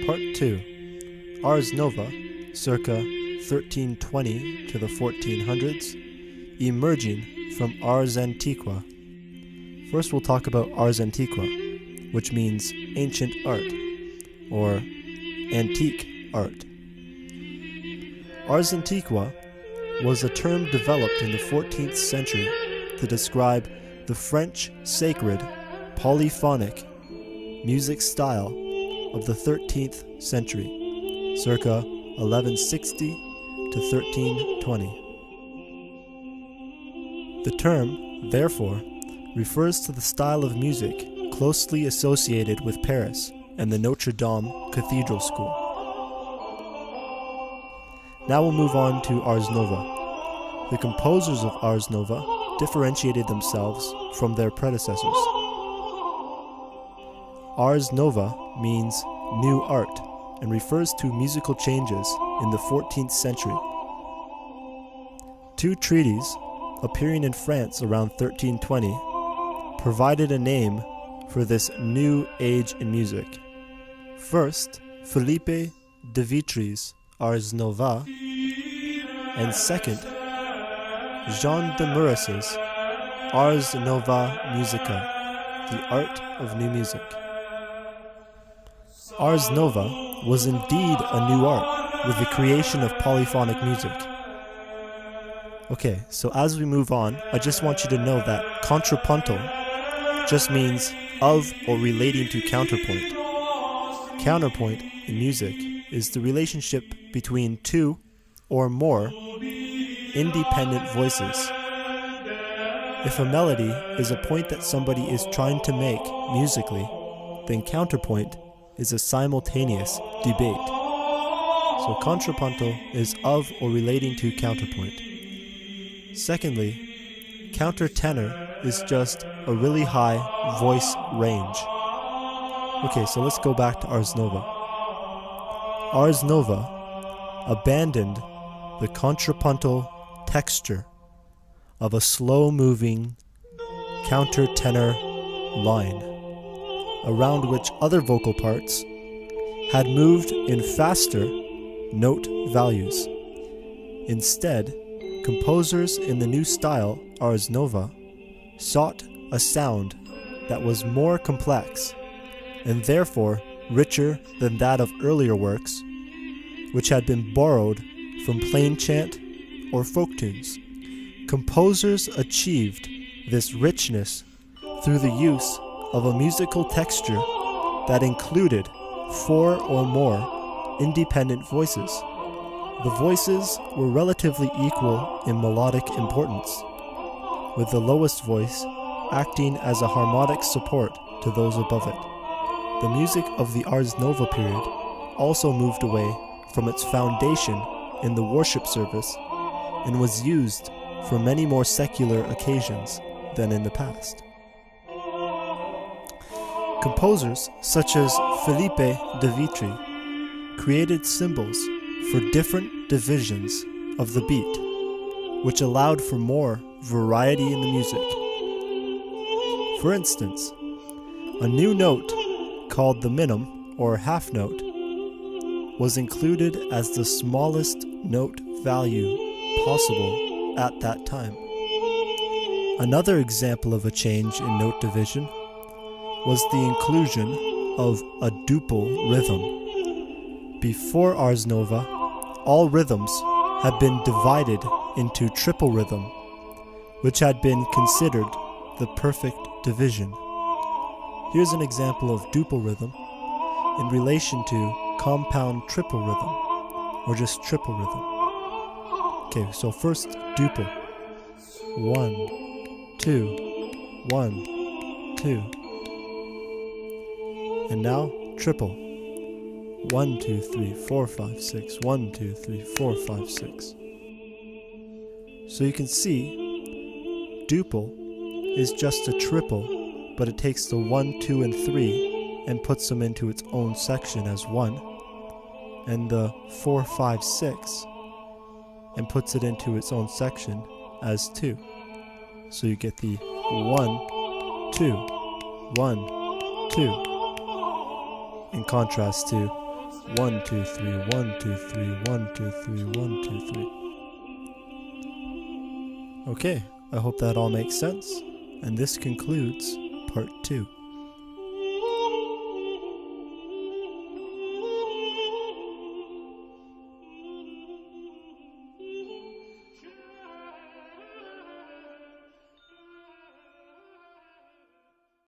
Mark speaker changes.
Speaker 1: Part 2. Ars Nova, circa 1320 to the 1400s, emerging from Ars Antiqua. First we'll talk about Ars Antiqua, which means ancient art, or antique art. Ars Antiqua was a term developed in the 14th century to describe the French sacred polyphonic music style of the 13th century, circa 1160 to 1320. The term, therefore, refers to the style of music closely associated with Paris and the Notre Dame Cathedral School. Now we'll move on to Ars Nova. The composers of Ars Nova differentiated themselves from their predecessors. Ars Nova means new art and refers to musical changes in the 14th century. Two treaties, appearing in France around 1320, provided a name for this new age in music. First, Philippe de Vitry's Ars Nova, and second, Jean de Maurice's Ars Nova Musica, the art of new music. Ars Nova was indeed a new art with the creation of polyphonic music. Okay, so as we move on, I just want you to know that contrapuntal just means of or relating to counterpoint. Counterpoint in music is the relationship between two or more independent voices. If a melody is a point that somebody is trying to make musically, then counterpoint is a simultaneous debate. So contrapuntal is of or relating to counterpoint. Secondly, countertenor is just a really high voice range. Okay, so let's go back to Ars Nova. Ars Nova abandoned the contrapuntal texture of a slow-moving countertenor line, around which other vocal parts had moved in faster note values. Instead, composers in the new style, Ars Nova, sought a sound that was more complex and therefore richer than that of earlier works, which had been borrowed from plainchant or folk tunes. Composers achieved this richness through the use of a musical texture that included 4 or more independent voices. The voices were relatively equal in melodic importance, with the lowest voice acting as a harmonic support to those above it. The music of the Ars Nova period also moved away from its foundation in the worship service and was used for many more secular occasions than in the past. Composers such as Philippe de Vitry created symbols for different divisions of the beat, which allowed for more variety in the music. For instance, a new note called the minim, or half note, was included as the smallest note value possible at that time. Another example of a change in note division was the inclusion of a duple rhythm. Before Ars Nova, all rhythms had been divided into triple rhythm, which had been considered the perfect division. Here's an example of duple rhythm in relation to compound triple rhythm, or just triple rhythm. Okay, so first duple. 1, 2, 1, 2. And now triple. 1, 2, 3, 4, 5, 6. 1, 2, 3, 4, 5, 6. So you can see duple is just a triple, but it takes the 1, 2, and 3 and puts them into its own section as 1, and the 4, 5, 6 and puts it into its own section as 2. So you get the 1, 2, 1, 2, in contrast to 1, 2, 3, 1, 2, 3, 1, 2, 3, 1, 2, 3. Okay, I hope that all makes sense, and this concludes part 2.